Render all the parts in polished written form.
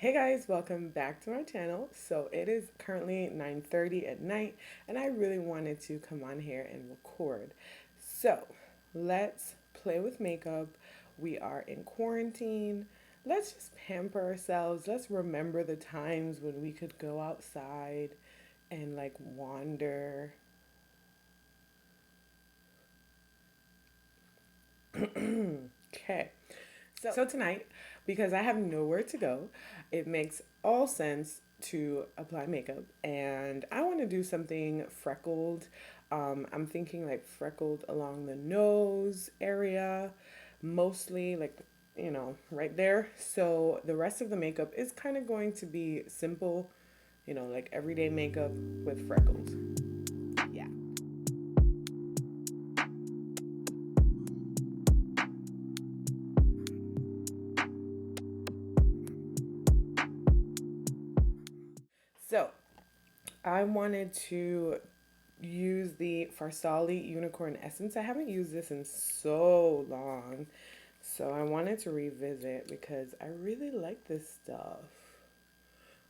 Hey guys, welcome back to my channel. So it is currently 9:30 at night and I really wanted to come on here and record. So let's play with makeup. We are in quarantine. Let's just pamper ourselves. Let's remember the times when we could go outside and like wander. Okay. So tonight, because I have nowhere to go, it makes all sense to apply makeup, and I want to do something freckled. I'm thinking like freckled along the nose area, mostly like right there. So the rest of the makeup is kind of going to be simple, like everyday makeup with freckles. Yeah. So I wanted to use the Farsali Unicorn Essence. I haven't used this in so long. So I wanted to revisit because I really like this stuff.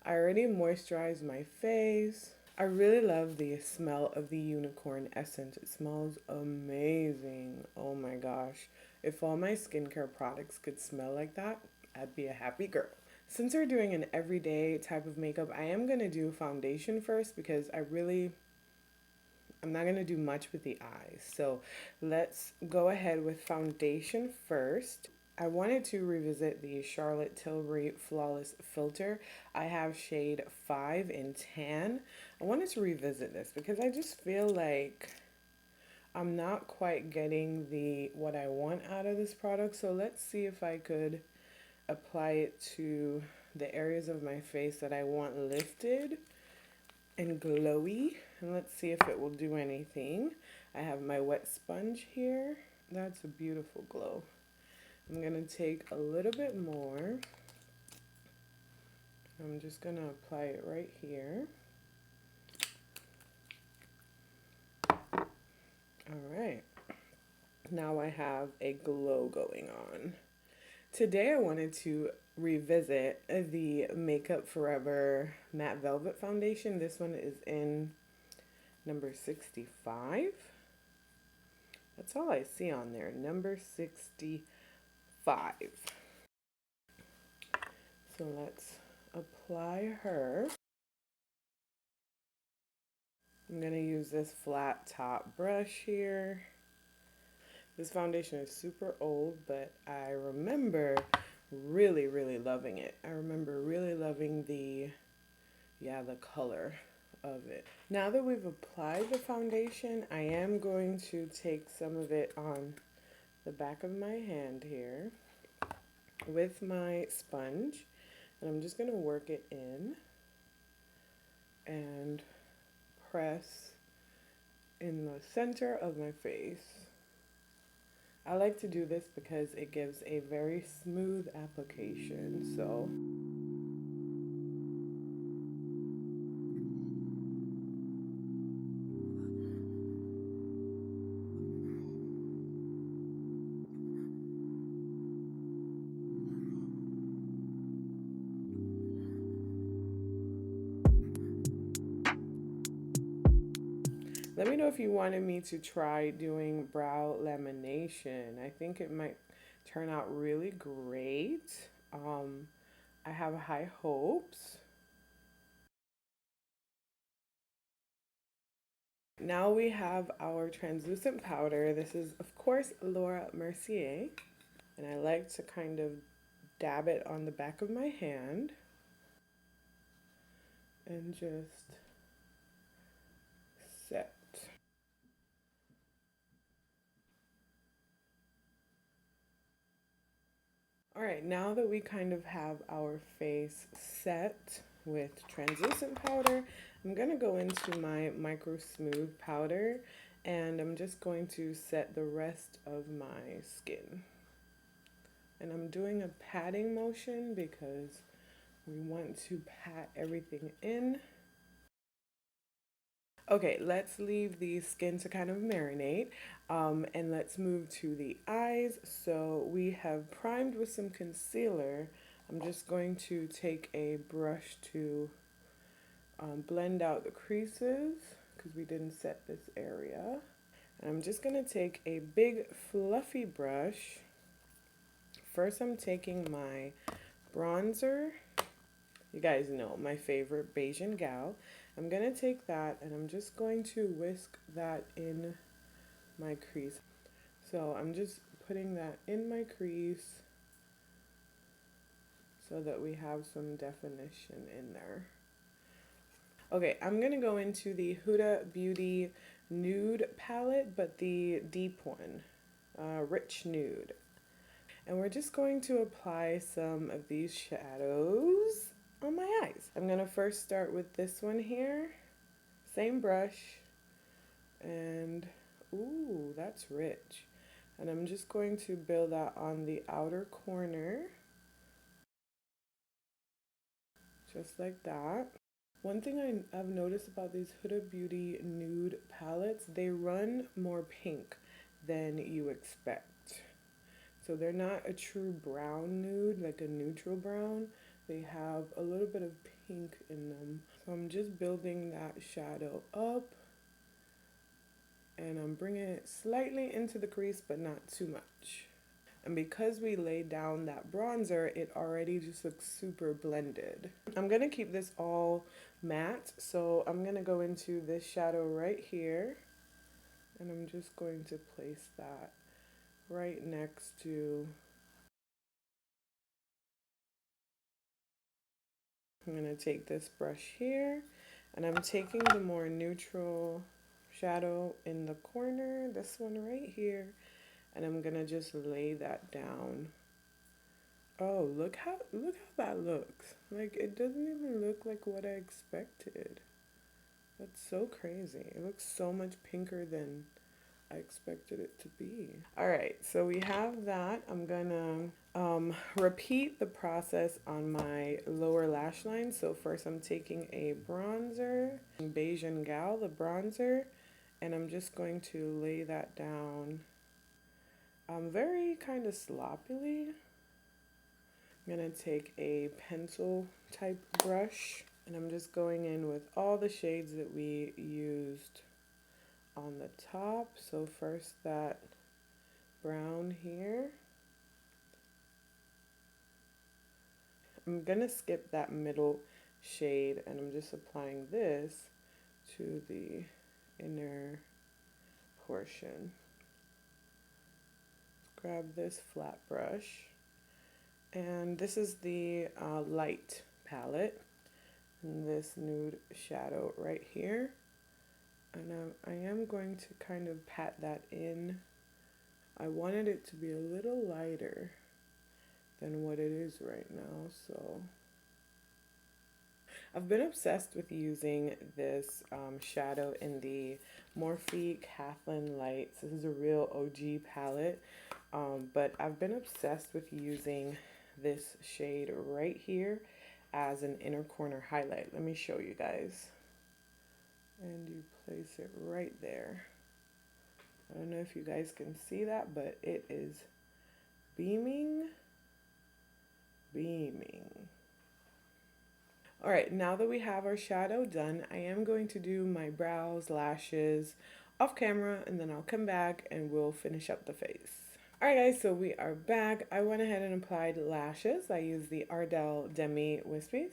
I already moisturized my face. I really love the smell of the unicorn essence. It smells amazing. Oh my gosh. If all my skincare products could smell like that, I'd be a happy girl. Since we're doing an everyday type of makeup, I am going to do foundation first because I'm not going to do much with the eyes. So let's go ahead with foundation first. I wanted to revisit the Charlotte Tilbury Flawless Filter. I have shade 5 in tan. I wanted to revisit this because I just feel like I'm not quite getting the what I want out of this product. So let's see if I could apply it to the areas of my face that I want lifted and glowy, and let's see if it will do anything. I have my wet sponge here. That's a beautiful glow. I'm gonna take a little bit more. I'm just gonna apply it right here. All right, now I have a glow going on. Today I wanted to revisit the Makeupforever Matte Velvet Foundation. This one is in number 65. That's all I see on there, number 65. So let's apply her. I'm going to use this flat top brush here. This foundation is super old, but I remember really loving it. I remember really loving the color of it. Now that we've applied the foundation, I am going to take some of it on the back of my hand here with my sponge, and I'm just going to work it in and press in the center of my face. I like to do this because it gives a very smooth application. So let me know if you wanted me to try doing brow lamination. I think it might turn out really great. I have high hopes. Now we have our translucent powder. This is, of course, Laura Mercier. And I like to kind of dab it on the back of my hand and just set. All right, now that we kind of have our face set with translucent powder, I'm gonna go into my Micro Smooth powder and I'm just going to set the rest of my skin. And I'm doing a patting motion because we want to pat everything in. Okay, let's leave the skin to kind of marinate, and let's move to the eyes. So we have primed with some concealer. I'm just going to take a brush to blend out the creases because we didn't set this area. And I'm just going to take a big fluffy brush. First, I'm taking my bronzer. You guys know my favorite Bajan gal. I'm going to take that and I'm just going to whisk that in my crease. So I'm just putting that in my crease so that we have some definition in there. Okay, I'm going to go into the Huda Beauty Nude palette, but the deep one, Rich Nude. And we're just going to apply some of these shadows on my eyes. I'm going to first start with this one here. Same brush. And, ooh, that's rich. And I'm just going to build that on the outer corner. Just like that. One thing I've noticed about these Huda Beauty Nude palettes, they run more pink than you expect. So they're not a true brown nude, like a neutral brown. They have a little bit of pink in them. So I'm just building that shadow up. And I'm bringing it slightly into the crease, but not too much. And because we laid down that bronzer, it already just looks super blended. I'm going to keep this all matte, so I'm going to go into this shadow right here. And I'm just going to place that right next to... I'm going to take this brush here, and I'm taking the more neutral shadow in the corner, this one right here, and I'm going to just lay that down. Oh, look how that looks. Like, it doesn't even look like what I expected. That's so crazy. It looks so much pinker than I expected it to be. All right, so we have that. I'm gonna repeat the process on my lower lash line. So first I'm taking a bronzer, Bajan Gal, the bronzer, and I'm just going to lay that down very kind of sloppily. I'm gonna take a pencil type brush and I'm just going in with all the shades that we used on the top. So first that brown here. I'm gonna skip that middle shade and I'm just applying this to the inner portion. Grab this flat brush. And this is the light palette. And this nude shadow right here. And I am going to kind of pat that in. I wanted it to be a little lighter than what it is right now, so I've been obsessed with using this shadow in the Morphe Kathleen Lights. This is a real OG palette, but I've been obsessed with using this shade right here as an inner corner highlight. Let me show you guys. And you place it right there. I don't know if you guys can see that, but it is beaming. All right, now that we have our shadow done, I am going to do my brows, lashes off camera, and then I'll come back and we'll finish up the face. All right, guys, so we are back. I went ahead and applied lashes. I used the Ardell Whispies,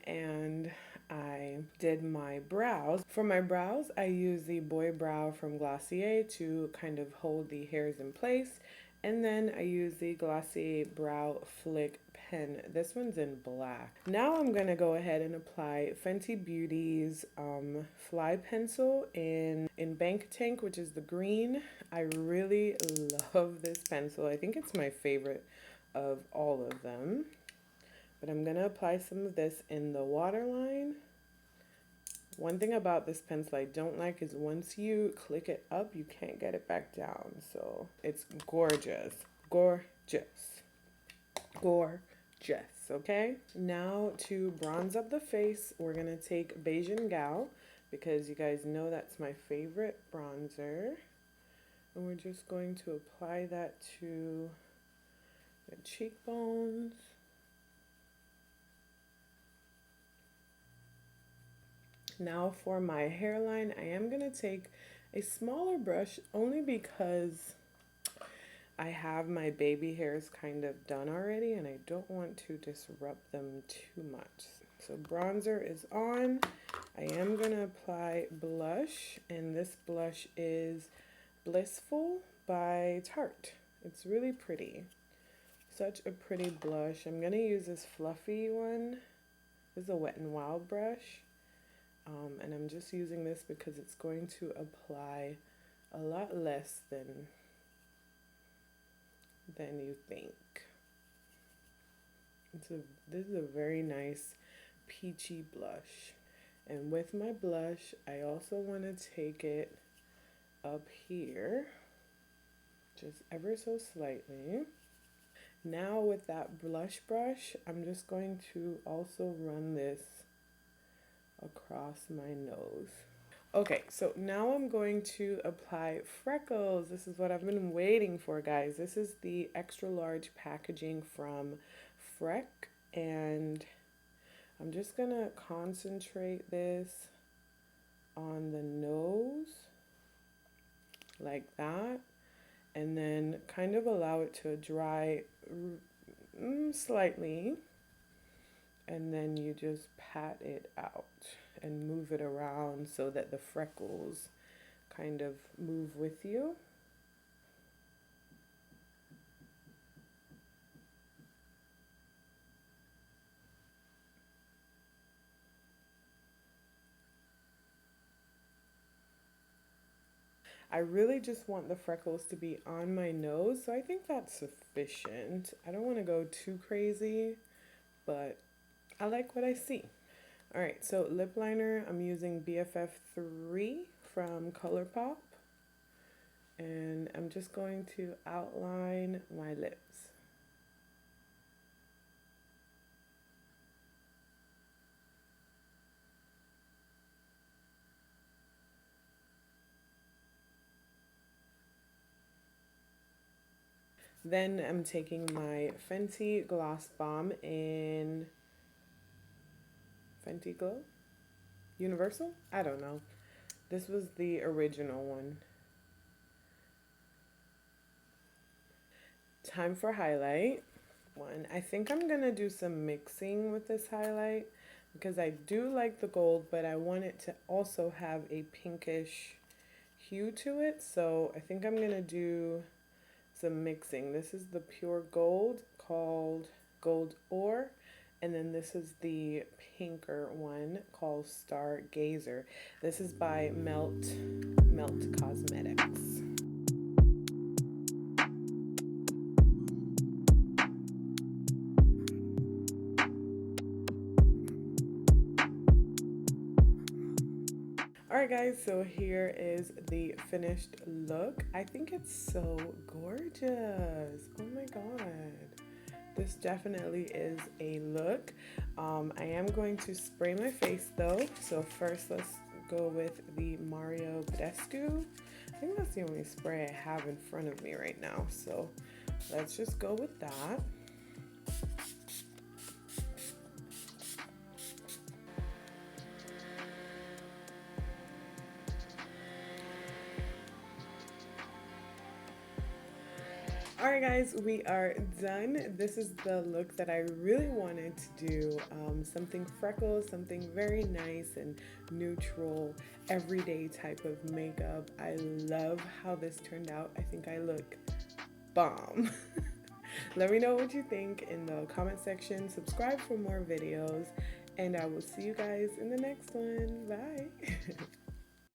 and I did my brows. For my brows, I used the Boy Brow from Glossier to kind of hold the hairs in place. And then I use the Glossier Brow Flick pen. This one's in black. Now I'm going to go ahead and apply Fenty Beauty's Fly Pencil in Bank Tank, which is the green. I really love this pencil. I think it's my favorite of all of them. But I'm going to apply some of this in the waterline. One thing about this pencil I don't like is once you click it up, you can't get it back down. So it's gorgeous. Gorgeous. Gorgeous, okay? Now to bronze up the face, we're going to take Bajan Gal because you guys know that's my favorite bronzer. And we're just going to apply that to the cheekbones. Now for my hairline, I am going to take a smaller brush only because I have my baby hairs kind of done already and I don't want to disrupt them too much. So bronzer is on. I am going to apply blush, and this blush is Blissful by Tarte. It's really pretty. Such a pretty blush. I'm going to use this fluffy one. This is a Wet n Wild brush. And I'm just using this because it's going to apply a lot less than you think. This is a very nice peachy blush. And with my blush, I also want to take it up here, just ever so slightly. Now with that blush brush, I'm just going to also run this across my nose. Okay, so now I'm going to apply Freckles. This is what I've been waiting for, guys. This is the extra large packaging from Freck, and I'm just gonna concentrate this on the nose like that, and then kind of allow it to dry slightly, and then you just pat it out and move it around so that the freckles kind of move with you. I really just want the freckles to be on my nose, so I think that's sufficient. I don't want to go too crazy, but I like what I see. Alright, so lip liner, I'm using BFF3 from Colourpop, and I'm just going to outline my lips. Then I'm taking my Fenty Gloss Bomb in Fenty Glow? Universal? I don't know. This was the original one. Time for highlight. I think I'm going to do some mixing with this highlight because I do like the gold, but I want it to also have a pinkish hue to it. So I think I'm going to do some mixing. This is the pure gold called Gold Ore, and then this is the pinker one called Stargazer. This is by Melt Cosmetics. Alright guys, so here is the finished look. I think it's so gorgeous. Oh my god. This definitely is a look. I am going to spray my face though. So first let's go with the Mario Badescu. I think that's the only spray I have in front of me right now. So let's just go with that. Alright guys, we are done. This is the look that I really wanted to do. Something freckles, something very nice and neutral, everyday type of makeup. I love how this turned out. I think I look bomb. Let me know what you think in the comment section. Subscribe for more videos, and I will see you guys in the next one. Bye.